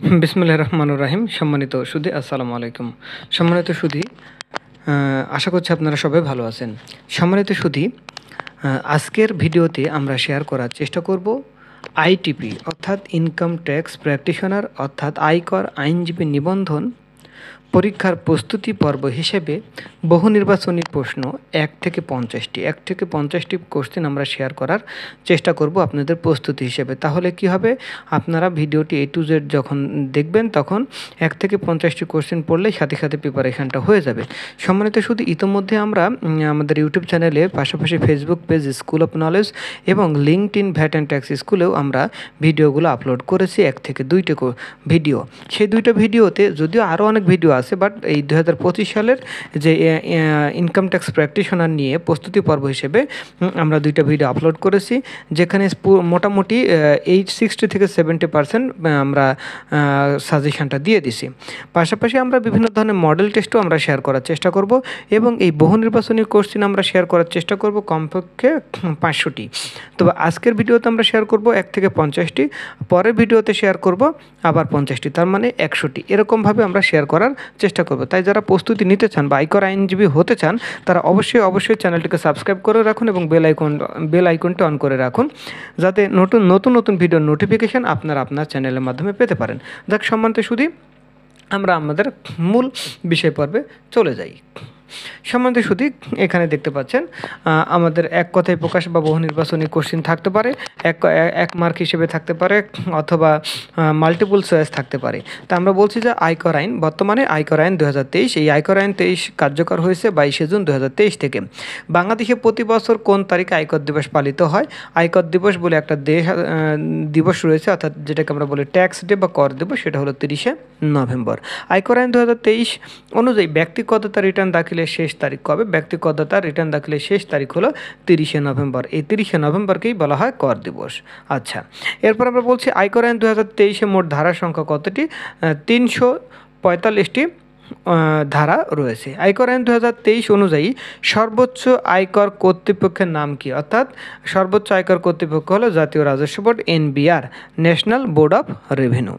বিসমিল্লাহির রহমানির রহিম। সম্মানিত সুধী, আসসালামু আলাইকুম। সম্মানিত সুধী, আশা করছি আপনারা সবাই ভালো আছেন। সম্মানিত সুধী, আজকের ভিডিওতে আমরা শেয়ার করার চেষ্টা করব আইটিপি অর্থাৎ ইনকাম ট্যাক্স প্র্যাকটিশনার অর্থাৎ আয়কর আইনজীবী নিবন্ধন পরীক্ষার প্রস্তুতি পর্ব হিসেবে বহু নির্বাচনী প্রশ্ন 1 থেকে 50টি কোশ্চেন আমরা শেয়ার করার চেষ্টা করব আপনাদের প্রস্তুতি হিসেবে। তাহলে কি হবে, আপনারা ভিডিওটি A to Z যখন দেখবেন তখন 1 থেকে 50টি কোশ্চেন পড়লেই সাথে সাথে প্রিপারেশানটা হয়ে যাবে। সম্মানিত শুধু ইতিমধ্যে আমরা আমাদের ইউটিউব চ্যানেলে পাশাপাশি Facebook page school of knowledge এবং লিঙ্কডইন ভ্যাট অ্যান্ড ট্যাক্স স্কুলেও আমরা ভিডিওগুলো আপলোড করেছি, 1 থেকে 2টা ভিডিও। সেই 2টা ভিডিওতে যদিও আরও অনেক ভিডিও আছে, বাট এই 2025 সালের যে ইনকাম ট্যাক্স প্র্যাকটিশনার নিয়ে প্রস্তুতি পর্ব হিসেবে আমরা 2টা ভিডিও আপলোড করেছি, যেখানে মোটামুটি 60 থেকে 70% আমরা সাজেশনটা দিয়ে দিছি। পাশাপাশি আমরা বিভিন্ন ধরনের মডেল টেস্টও আমরা শেয়ার করার চেষ্টা করব এবং এই বহু নির্বাচনী কোশ্চেন আমরা শেয়ার করার চেষ্টা করব কমপক্ষে 500টি। তবে আজকের ভিডিওতে আমরা শেয়ার করব 1 থেকে 50টি, পরের ভিডিওতে শেয়ার করব আবার 50টি, তার মানে 100টি। এরকমভাবে আমরা শেয়ার করার চেষ্টা করব। তাই যারা প্রস্তুতি নিতে চান বা আয়কর আইনজীবী হতে চান তারা অবশ্যই চ্যানেলটিকে সাবস্ক্রাইব করে রাখুন এবং বেল আইকনটি অন করে রাখুন, যাতে নতুন ভিডিওর নোটিফিকেশান আপনারা আপনার চ্যানেলের মাধ্যমে পেতে পারেন। দেখ সম্মানিত সুধী, আমরা আমাদের মূল বিষয় পর্বে চলে যাই। সম্মানিত সুধী, এখানে দেখতে পাচ্ছেন আমাদের এক কথায় প্রকাশ বা বহু নির্বাচনী কোশ্চেন থাকতে পারে, এক মার্ক হিসেবে থাকতে পারে, অথবা মাল্টিপল চয়েস থাকতে পারে। তা আমরা বলছি যে আয়কর আইন, বর্তমানে আয়কর আইন 2023, এই আয়কর আইন 23 কার্যকর হয়েছে 22শে জুন 2023 থেকে। বাংলাদেশে প্রতি বছর কোন তারিখে আয়কর দিবস পালিত হয়? আয়কর দিবস বলে একটা দিবস রয়েছে, অর্থাৎ যেটাকে আমরা বলি ট্যাক্স ডে বা কর দিবস, সেটা হলো 30শে নভেম্বর। আয়কর আইন 2023 অনুযায়ী ব্যক্তিগততা রিটার্ন দাখিলের শেষ তারিখ কবে? ব্যক্তিগততা রিটার্ন দাখিলের শেষ তারিখ হলো 30শে নভেম্বর। এই 30শে নভেম্বরকেই বলা হয় কর দিবস। আচ্ছা, এরপর আমরা বলছি আয়কর আইন 2023-এ মোট ধারা সংখ্যা কতটি? 345টি ধারা রয়েছে। আয়কর আইন 2023 অনুযায়ী সর্বোচ্চ আয়কর কর্তৃপক্ষের নাম কি? অর্থাৎ সর্বোচ্চ আয়কর কর্তৃপক্ষ হলো জাতীয় রাজস্ব board, NBR, national board of revenue.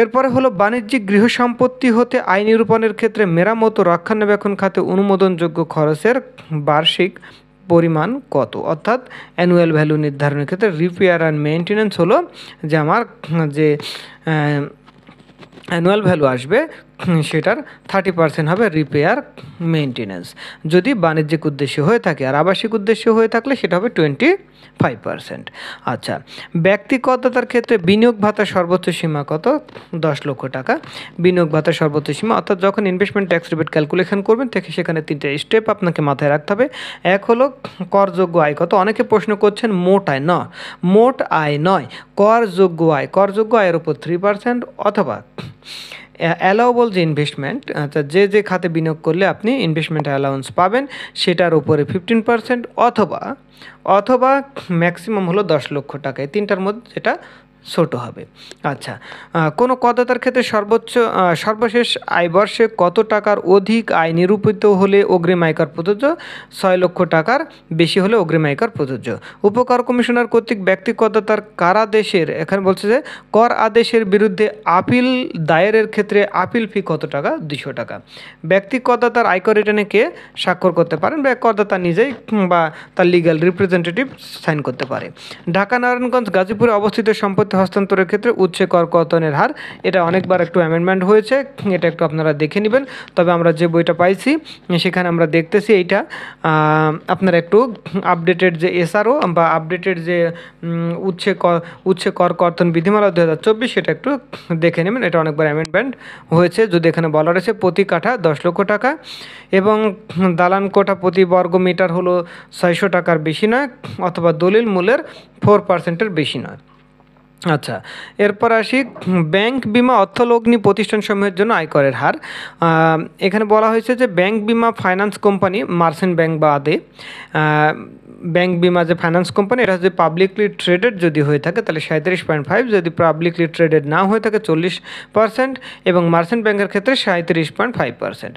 এরপরে হলো বাণিজ্যিক গৃহ সম্পত্তি হতে আয় নিরূপণের ক্ষেত্রে মেরামত ও রক্ষণাবেক্ষণ খাতে অনুমোদনযোগ্য খরচের বার্ষিক পরিমাণ কত? অর্থাৎ অ্যানুয়াল ভ্যালু নির্ধারণের ক্ষেত্রে রিপেয়ার অ্যান্ড মেনটেন্যান্স হলো যে আমার যে অ্যানুয়াল ভ্যালু আসবে সেটার 30% হবে রিপেয়ার মেনটেন্যান্স, যদি বাণিজ্যিক উদ্দেশ্য হয়ে থাকে, আর আবাসিক উদ্দেশ্য হয়ে থাকলে সেটা হবে 25%। আচ্ছা, ব্যক্তিগততার ক্ষেত্রে বিনিয়োগ ভাতার সর্বোচ্চ সীমা কত? 10 লক্ষ টাকা বিনিয়োগ ভাতার সর্বোচ্চ সীমা। অর্থাৎ যখন ইনভেস্টমেন্ট ট্যাক্স রিবেট ক্যালকুলেশন করবেন সেখানে 3টে স্টেপ আপনাকে মাথায় রাখতে হবে। এক হলো করযোগ্য আয় কত? অনেকে প্রশ্ন করছেন মোট আয় নয়, করযোগ্য আয়। করযোগ্য আয়ের উপর 3%, অথবা অ্যালাউবল যে ইনভেস্টমেন্ট, অর্থাৎ যে খাতে বিনিয়োগ করলে আপনি ইনভেস্টমেন্ট অ্যালাউন্স পাবেন সেটার উপরে 15%, অথবা ম্যাক্সিমাম হলো 10 লক্ষ টাকা। এই 3টার মধ্যে যেটা ছোটো হবে। আচ্ছা, কোনো করদাতার ক্ষেত্রে সর্বশেষ আয়বর্ষে কত টাকার অধিক আয় নিরূপিত হলে অগ্রিম আয়কর প্রযোজ্য? 6 লক্ষ টাকার বেশি হলে অগ্রিম আয়কর প্রযোজ্য। উপকর কমিশনার কর্তৃক ব্যক্তি করদাতার কারাদেশের, এখানে বলছে যে কর আদেশের বিরুদ্ধে আপিল দায়েরের ক্ষেত্রে আপিল ফি কত টাকা? 200 টাকা। ব্যক্তি করদাতার আয়কর রিটার্নে কে স্বাক্ষর করতে পারেন? বা করদাতা নিজেই বা তার লিগ্যাল রিপ্রেজেন্টেটিভ সাইন করতে পারে। ঢাকা, নারায়ণগঞ্জ, গাজীপুরে অবস্থিত সম্পত্তি হস্তান্তরের ক্ষেত্রে উচ্চে কর কর্তনের হার, এটা অনেকবার একটু অ্যামেন্ডমেন্ট হয়েছে, এটা একটু আপনারা দেখে নেবেন। তবে আমরা যে বইটা পাইছি সেখানে আমরা দেখতেছি এইটা আপনারা একটু আপডেটেড যে SRO বা আপডেটেড যে উচ্চে কর কর্তন বিধিমালা 2024 সেটা একটু দেখে নেবেন। এটা অনেকবার অ্যামেন্ডমেন্ট হয়েছে। যদি এখানে বলা রয়েছে প্রতি কাঠা 10 লক্ষ টাকা এবং দালান কোঠা প্রতি বর্গ মিটার হলো 600 টাকার বেশি নয়, অথবা দলিল মূল্যের 4%-এর বেশি নয়। আচ্ছা, এরপর আসি ব্যাংক বিমা অর্থলগ্নি প্রতিষ্ঠানসমূহের জন্য আয়করের হার। এখানে বলা হয়েছে যে ব্যাংক বিমা, ফাইন্যান্স কোম্পানি, মার্চেন্ট ব্যাংক বাদে ব্যাংক বিমা যে ফাইন্যান্স কোম্পানি, এটা যদি পাবলিকলি ট্রেডেড যদি হয়ে থাকে তাহলে 37.5, যদি পাবলিকলি ট্রেডেড না হয়ে থাকে 40%, এবং মার্চেন্ট ব্যাংকের ক্ষেত্রে 37.5%।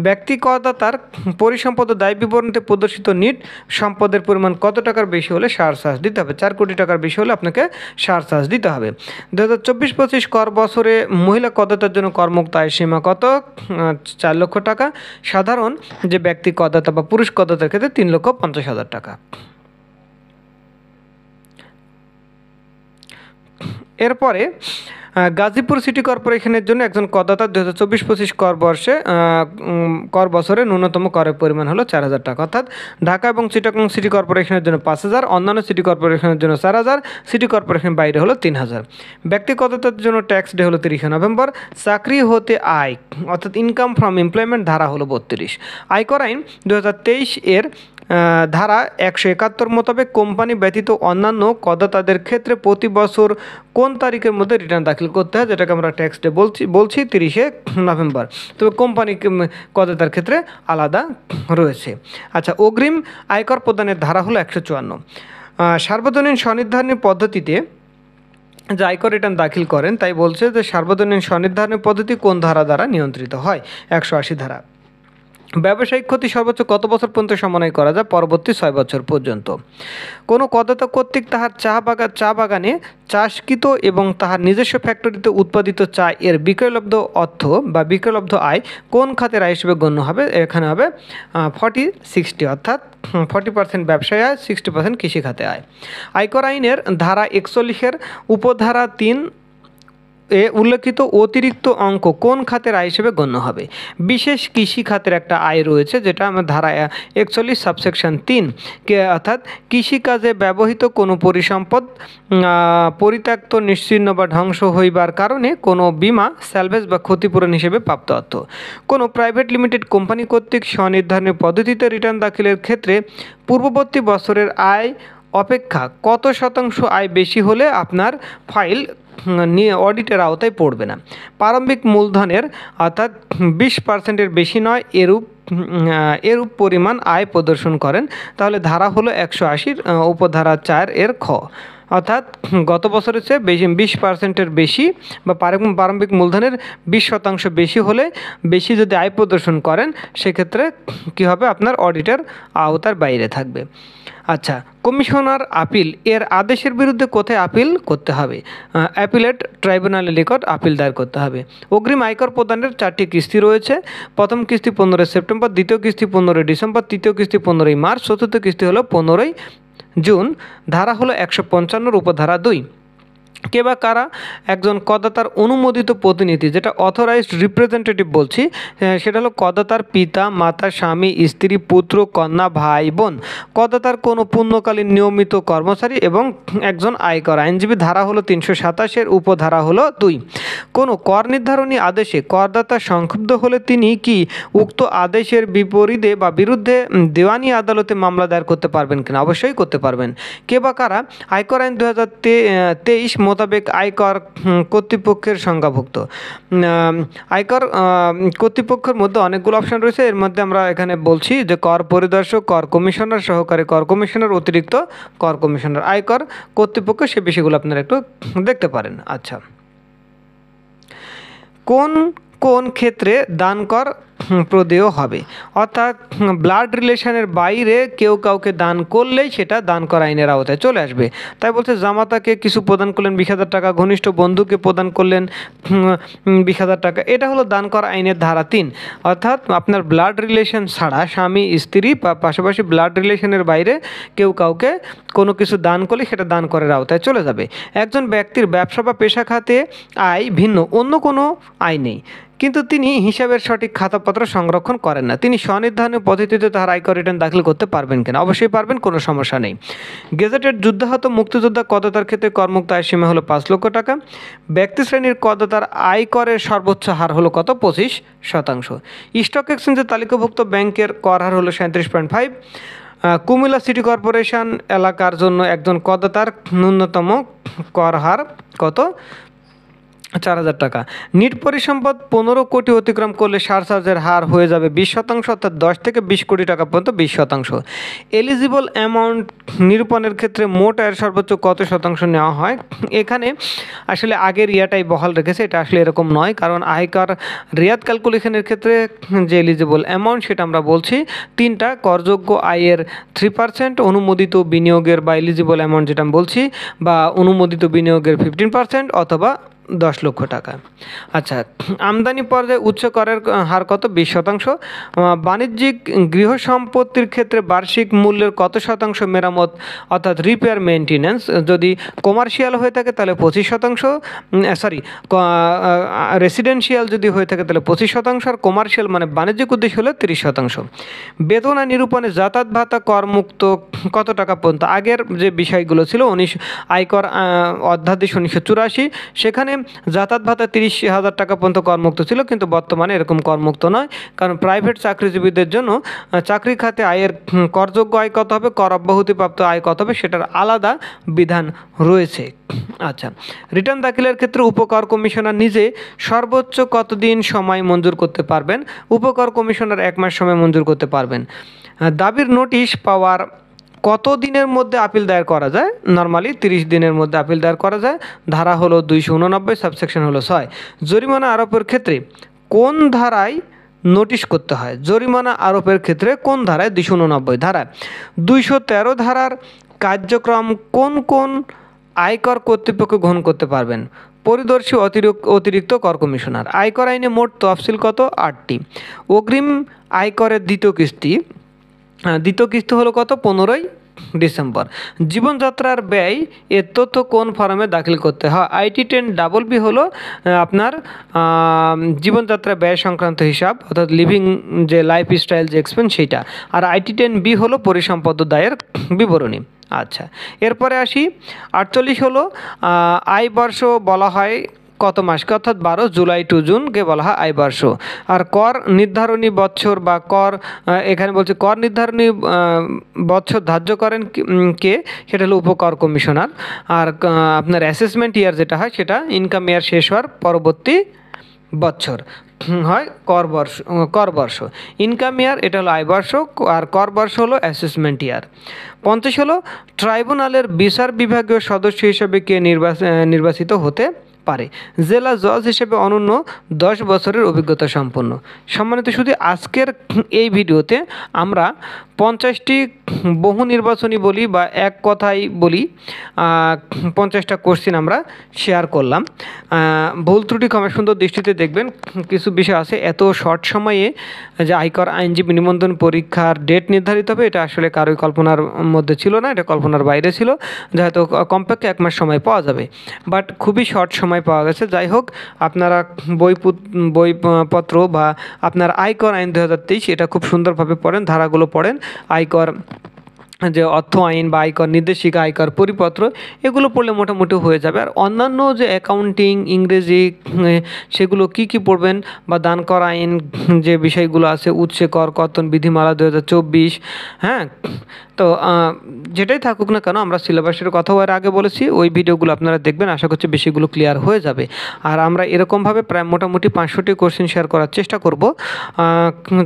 ব্যক্তি করদাতার পরিসম্পদ দায় বিবরণীতে প্রদর্শিত নিট সম্পদের পরিমাণ কত টাকার বেশি হলে সারচার্জ দিতে হবে? 4 কোটি টাকার বেশি হলে আপনাকে সারচার্জ দিতে হবে। 2024-25 কর বছরে মহিলা করদাতার জন্য করমুক্ত আয় সীমা কত? 4 লক্ষ টাকা। সাধারণ যে ব্যক্তি করদাতা বা পুরুষ করদাতার ক্ষেত্রে 3,50,000 টাকা। এরপরে গাজীপুর সিটি কর্পোরেশনের জন্য একজন করদাতা 2024-25 কর বছরে ন্যূনতম করের পরিমাণ হলো 4,000 টাকা, অর্থাৎ ঢাকা এবং চিটাগং সিটি কর্পোরেশনের জন্য 5,000, অন্যান্য সিটি কর্পোরেশনের জন্য 4,000, সিটি কর্পোরেশনের বাইরে হলো 3,000। ব্যক্তি করদাতার জন্য ট্যাক্স ডে হলো 30 নভেম্বর। চাকরি হতে আয় অর্থাৎ ইনকাম ফ্রম এমপ্লয়মেন্ট ধারা হলো 32। আয়কর আইন 2023 এর ধারা 171 মোতাবেক কোম্পানি ব্যতীত অন্যান্য করদাতাদের ক্ষেত্রে প্রতি বছর কোন তারিখের মধ্যে রিটার্ন দাখিল করতে হয়, যেটাকে আমরা ট্যাক্স ডে বলছি 30 নভেম্বর। তবে কোম্পানি করদাতার ক্ষেত্রে আলাদা রয়েছে। আচ্ছা, অগ্রিম আয়কর প্রদানের ধারা হলো 154। সার্বজনীন স্বনির্ধারণী পদ্ধতিতে যে আয়কর রিটার্ন দাখিল করেন, তাই বলছে যে সার্বজনীন স্বনির্ধারণী পদ্ধতি কোন ধারা দ্বারা নিয়ন্ত্রিত হয়? 180 ধারা। ব্যবসায়িক ক্ষতি সর্বোচ্চ কত বছর পর্যন্ত সমন্বয় করা যায়? পরবর্তী 6 বছর পর্যন্ত। কোনো করদাতা কর্তৃক তাহার চা বাগানে চাষকৃত এবং তাহার নিজস্ব ফ্যাক্টরিতে উৎপাদিত চা এর বিক্রয়লব্ধ অর্থ বা বিক্রয়লব্ধ আয় কোন খাতের আয় হিসেবে গণ্য হবে? এখানে হবে 40-60, অর্থাৎ 40% ব্যবসায় আয়, 60% কৃষি খাতে আয়। আয়কর আইনের ধারা 41 উপধারা 3 এ উল্লেখিত অতিরিক্ত অঙ্ক কোন খাতের আয় হিসেবে গণ্য হবে? বিশেষ কৃষি খাতের একটা আয় রয়েছে, যেটা আমার ধারা 41 সাবসেকশন 3 অর্থাৎ কৃষিকাজে ব্যবহৃত কোনো পরিসম্পদ পরিত্যক্ত, নিশ্চিহ্ন বা ধ্বংস হইবার কারণে কোনো বিমা, স্যালভেজ বা ক্ষতিপূরণ হিসেবে প্রাপ্ত অর্থ। কোনো প্রাইভেট লিমিটেড কোম্পানি কর্তৃক স্বনির্ধারণী পদ্ধতিতে রিটার্ন দাখিলের ক্ষেত্রে পূর্ববর্তী বছরের আয় অপেক্ষা কত শতাংশ আয় বেশি হলে আপনার ফাইল নিয়ে অডিটের আওতায় পড়বে না? প্রারম্ভিক মূলধনের অর্থাৎ 20%-এর বেশি নয় এরূপ পরিমাণ আয় প্রদর্শন করেন, তাহলে ধারা হলো 180 উপধারা 4 এর খ, অর্থাৎ গত বছরের চেয়ে 20%-এর বেশি বা প্রারম্ভিক মূলধনের 20% বেশি হলে, বেশি যদি আয় প্রদর্শন করেন, সেক্ষেত্রে কী হবে? আপনার অডিটের আওতার বাইরে থাকবে। আচ্ছা, কমিশনার আপিল এর আদেশের বিরুদ্ধে কোথায় আপিল করতে হবে? অ্যাপিলেট ট্রাইব্যুনালের নিকট আপিল দায়ের করতে হবে। অগ্রিম আয়কর প্রদানের 4টি কিস্তি রয়েছে। প্রথম কিস্তি 15 সেপ্টেম্বর, দ্বিতীয় কিস্তি 15 ডিসেম্বর, তৃতীয় কিস্তি 15 মার্চ, চতুর্থ কিস্তি হলো 15 জুন। ধারা হলো 155 উপধারা 2। কে বা কারা একজন করদাতার অনুমোদিত প্রতিনিধি, যেটা অথরাইজড রিপ্রেজেন্টেটিভ বলছি, সেটা হলো করদাতার পিতা, মাতা, স্বামী, স্ত্রী, পুত্র, কন্যা, ভাই, বোন, করদাতার কোনো পূর্ণকালীন নিয়মিত কর্মচারী এবং একজন আয়কর আইনজীবী। ধারা হলো 327 উপধারা হলো 2। কোনো কর নির্ধারণী আদেশে করদাতা সংক্ষুব্ধ হলে তিনি কি উক্ত আদেশের বিপরীতে বা বিরুদ্ধে দেওয়ানি আদালতে মামলা দায়ের করতে পারবেন কিনা? অবশ্যই করতে পারবেন। কে বা কারা আয়কর আইন 2023 মোতাবেক আয়কর কর্তৃপক্ষের সংজ্ঞাভুক্ত? আয়কর কর্তৃপক্ষের মধ্যে অনেকগুলো অপশন রয়েছে। এর মধ্যে আমরা এখানে বলছি যে কর পরিদর্শক, কর কমিশনার, সহকারী কর কমিশনার, অতিরিক্ত কর কমিশনার। আয়কর কর্তৃপক্ষ, সে বিষয়গুলো আপনারা একটু দেখতে পারেন। আচ্ছা, কোন কোন ক্ষেত্রে দান কর প্রদেয় হবে? অর্থাৎ ব্লাড রিলেশনের বাইরে কেউ কাউকে দান করলেই সেটা দান কর আইনের আওতায় চলে আসবে। তাই বলছে জামাতাকে কিছু প্রদান করলেন 20,000 টাকা, ঘনিষ্ঠ বন্ধুকে প্রদান করলেন 20,000 টাকা, এটা হলো দান কর আইনের ধারা 3। অর্থাৎ আপনার ব্লাড রিলেশন ছাড়া স্বামী স্ত্রী বা পাশাপাশি ব্লাড রিলেশনের বাইরে কেউ কাউকে কোনো কিছু দান করলে সেটা দান করের আওতায় চলে যাবে। একজন ব্যক্তির ব্যবসা বা পেশা খাতে আয় ভিন্ন অন্য কোনো আয় নেই, কিন্তু তিনি হিসাবের সঠিক খাতাপত্র সংরক্ষণ করেন না, তিনি স্বনির্ধারণী পদ্ধতিতে তার আয়কর রিটার্ন দাখিল করতে পারবেন কিনা? অবশ্যই পারবেন, কোনো সমস্যা নেই। গেজেটেড যুদ্ধাহত মুক্তিযোদ্ধা করদাতার ক্ষেত্রে করমুক্ত আয় সীমা হলো 5 লক্ষ টাকা। ব্যক্তি শ্রেণীর করদাতার আয়করের সর্বোচ্চ হার হলো কত? 25%। স্টক এক্সচেঞ্জে তালিকাভুক্ত ব্যাংকের কর হার হলো 37.5। কুমিল্লা সিটি কর্পোরেশন এলাকার জন্য একজন করদাতার ন্যূনতম কর হার কত? 4,000 টাকা। নিট পরিসম্পদ 15 কোটি অতিক্রম করলে সারচার্জের হার হয়ে যাবে 20%, অর্থাৎ 10 থেকে 20 কোটি টাকা পর্যন্ত 20%। এলিজিবল অ্যামাউন্ট নিরূপণের ক্ষেত্রে মোট আয়ের সর্বোচ্চ কত শতাংশ নেওয়া হয়? এখানে আসলে আগের ইয়াটাই বহাল রেখেছে, এটা আসলে এরকম নয়, কারণ আয়কর রিয়াদ ক্যালকুলেশনের ক্ষেত্রে যে এলিজিবল অ্যামাউন্ট সেটা আমরা বলছি তিনটা: করযোগ্য আয়ের 3%, অনুমোদিত বিনিয়োগের বা এলিজিবল অ্যামাউন্ট যেটা আমি বলছি, বা অনুমোদিত বিনিয়োগের 15%, অথবা 10 লক্ষ টাকা। আচ্ছা, আমদানি পর্যায়ে উচ্চ করের হার কত? 20%। বাণিজ্যিক গৃহ সম্পত্তির ক্ষেত্রে বার্ষিক মূল্যের কত শতাংশ মেরামত অর্থাৎ রিপেয়ার মেনটেন্যান্স? যদি কমার্শিয়াল হয়ে থাকে তাহলে 25%, রেসিডেন্সিয়াল যদি হয়ে থাকে তাহলে 25%, আর কমার্শিয়াল মানে বাণিজ্যিক উদ্দেশ্য হলে 30%। বেতন আর নিরূপণে যাতায়াত ভাতা করমুক্ত কত টাকা পর্যন্ত? আগের যে বিষয়গুলো ছিল আয়কর অধ্যাদেশ 1984, সেখানে যাতায়াত ভাতা 30,000 টাকা পর্যন্ত করমুক্ত ছিল, কিন্তু বর্তমানে এরকম করমুক্ত নয়, কারণ প্রাইভেট চাকরিজীবীদের জন্য চাকরি খাতে আয়ের করযোগ্য আয় কত হবে, কর অব্যাহতিপ্রাপ্ত আয় কত হবে, সেটার আলাদা বিধান রয়েছে। আচ্ছা, রিটার্ন দাখিলের ক্ষেত্রে উপকর কমিশনার নিজে সর্বোচ্চ কতদিন সময় মঞ্জুর করতে পারবেন? উপকর কমিশনার 1 মাস সময় মঞ্জুর করতে পারবেন। দাবির নোটিশ পাওয়ার কত দিনের মধ্যে আপিল দায়ের করা যায়? নর্মালি 30 দিনের মধ্যে আপিল দায়ের করা যায়। ধারা হলো 289, সাবসেকশন হলো 6। জরিমানা আরোপের ক্ষেত্রে কোন ধারায় নোটিশ করতে হয়? জরিমানা আরোপের ক্ষেত্রে কোন ধারায়? 289 ধারায়। 213 ধারার কার্যক্রম কোন কোন আয়কর কর্তৃপক্ষ গ্রহণ করতে পারবেন? পরিদর্শী, অতিরিক্ত কর কমিশনার। আয়কর আইনে মোট তফসিল কত? 8টি। অগ্রিম আয়করের দ্বিতীয় কিস্তি হলো কত? 15ই ডিসেম্বর। জীবনযাত্রার ব্যয় এর তথ্য কোন ফর্মে দাখিল করতে হয়? IT10BB হলো আপনার জীবনযাত্রা ব্যয় সংক্রান্ত হিসাব, অর্থাৎ লিভিং যে লাইফস্টাইল যে এক্সপেন্স সেইটা। আর IT10B হলো পরিসম্পদ দায়ের বিবরণী। আচ্ছা, এরপরে আসি 48 হলো আয় বর্ষ বলা হয় কত মাসকে? অর্থাৎ 12 জুলাই টু জুনকে বলা হয় আয় বর্ষ। আর কর নির্ধারণী বৎসর বা কর, এখানে বলছে কর নির্ধারণী বৎসর ধার্য করেন কে? সেটা হলো উপকর কমিশনার। আর আপনার অ্যাসেসমেন্ট ইয়ার যেটা হয় সেটা ইনকাম ইয়ার শেষ হওয়ার পরবর্তী বছর হয় কর বর্ষ। ইনকাম ইয়ার এটা হলো আয় বর্ষ, আর কর বর্ষ হলো অ্যাসেসমেন্ট ইয়ার। 50 হলো ট্রাইব্যুনালের বিচার বিভাগীয় সদস্য হিসেবে কে নির্বাচিত হতে পারে? জেলা জজ হিসেবে অনন্য 10 বছরের অভিজ্ঞতা সম্পন্ন। সম্মানিত শুধু আজকের এই ভিডিওতে আমরা 50টি বহু নির্বাচনী বলি বা এক কথাই বলি 50টা কোশ্চিন আমরা শেয়ার করলাম। ভুল ত্রুটি ক্ষমা সুন্দর দৃষ্টিতে দেখবেন। কিছু বিষয় আছে, এত শর্ট সময়ে যে আয়কর আইনজীবী নিবন্ধন পরীক্ষার ডেট নির্ধারিত হবে, এটা আসলে কারোই কল্পনার মধ্যে ছিল না, এটা কল্পনার বাইরে ছিল, যে হয়তো কমপক্ষে 1 মাস সময় পাওয়া যাবে, বাট খুবই শর্ট সময় পাওয়া গেছে। যাই হোক, আপনারা বইপত্র বা আপনার আয়কর আইন 2023 এটা খুব সুন্দরভাবে পড়েন, ধারাগুলো পড়েন, আয়কর যে অর্থ আইন বা আয়কর নির্দেশিকা, আয়কর পরিপত্র, এগুলো পড়লে মোটামুটি হয়ে যাবে। আর অন্যান্য যে অ্যাকাউন্টিং, ইংরেজি, সেগুলো কি পড়বেন, বা দান কর আইন যে বিষয়গুলো আছে, উৎসে কর কর্তন বিধিমালা 2024, হ্যাঁ, তো যেটাই থাকুক না কেন, আমরা সিলেবাসের কথাও এর আগে বলেছি, ওই ভিডিওগুলো আপনারা দেখবেন, আশা করছি বেশিগুলো ক্লিয়ার হয়ে যাবে। আর আমরা এরকমভাবে প্রায় মোটামুটি 500টি কোশ্চেন শেয়ার করার চেষ্টা করব।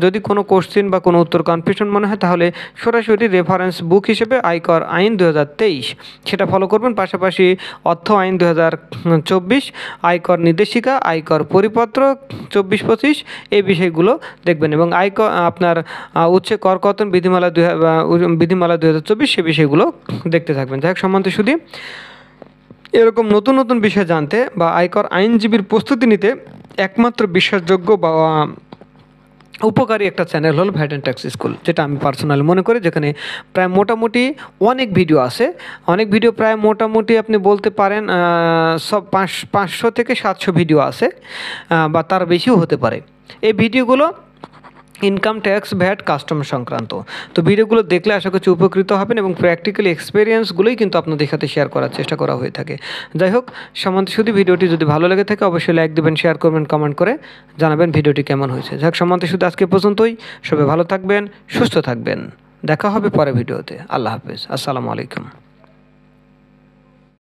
যদি কোনো কোশ্চেন বা কোনো উত্তর কনফিউশন মনে হয়, তাহলে সরাসরি রেফারেন্স বুক হিসেবে আয়কর আইন 2023 সেটা ফলো করবেন। পাশাপাশি অর্থ আইন 2024, আয়কর নির্দেশিকা, আয়কর পরিপত্র 24-25 এই বিষয়গুলো দেখবেন, এবং আয়কর আপনার উৎসে কর কর্তন বিধিমালা 2024 সে বিষয়গুলো দেখতে থাকবেন। যাই হোক, সম্মানিত শুধু এরকম নতুন নতুন বিষয় জানতে বা আয়কর আইনজীবীর প্রস্তুতি নিতে একমাত্র বিশ্বাসযোগ্য বা উপকারী একটা চ্যানেল হলো ভ্যাট অ্যান্ড ট্যাক্স স্কুল, যেটা আমি পার্সোনালি মনে করি, যেখানে প্রায় মোটামুটি অনেক ভিডিও আছে, অনেক ভিডিও প্রায় মোটামুটি আপনি বলতে পারেন সব 500 থেকে 700 ভিডিও আছে, বা তার বেশিও হতে পারে। এই ভিডিওগুলো ইনকাম ট্যাক্স, ভ্যাট, কাস্টমার সংক্রান্ত। তো ভিডিওগুলো দেখলে আশা করছি উপকৃত হবেন, এবং প্র্যাকটিক্যাল এক্সপিরিয়েন্সগুলোই কিন্তু আপনাদের সাথে শেয়ার করার চেষ্টা করা হয়ে থাকে। যাই হোক, সম্বন্ধে শুধু ভিডিওটি যদি ভালো লেগে থাকে অবশ্যই লাইক দেবেন, শেয়ার করবেন, কমেন্ট করে জানাবেন ভিডিওটি কেমন হয়েছে। যাই হোক, সম্বন্ধে শুধু আজকে পর্যন্তই। সবাই ভালো থাকবেন, সুস্থ থাকবেন, দেখা হবে পরে ভিডিওতে। আল্লাহ হাফেজ, আসসালামু আলাইকুম।